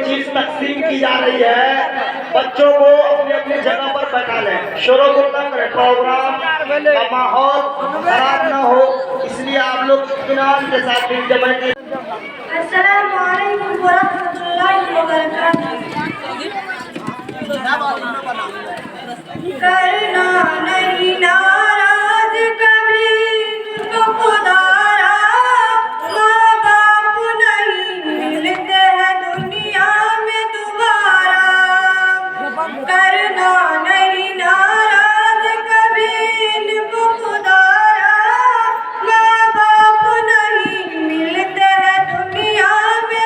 चीज तकसीम की जा रही है, बच्चों को अपनी अपनी जगह पर बैठा लें, शोर गुल न करें, प्रोग्राम का माहौल खराब ना हो, इसलिए आप लोग इत्मीनान के साथ दिन जमा के। अस्सलामु अलैकुम वरहमतुल्लाहि वबरकातुहू। करना नहीं नाराज कभी तो खुदारा, माँ बाप नहीं मिलते हैं दुनिया में दोबारा। करना नहीं नाराज कभी इनको खुदारा, माँ बाप नहीं मिलते हैं दुनिया में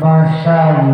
माशाअल्लाह।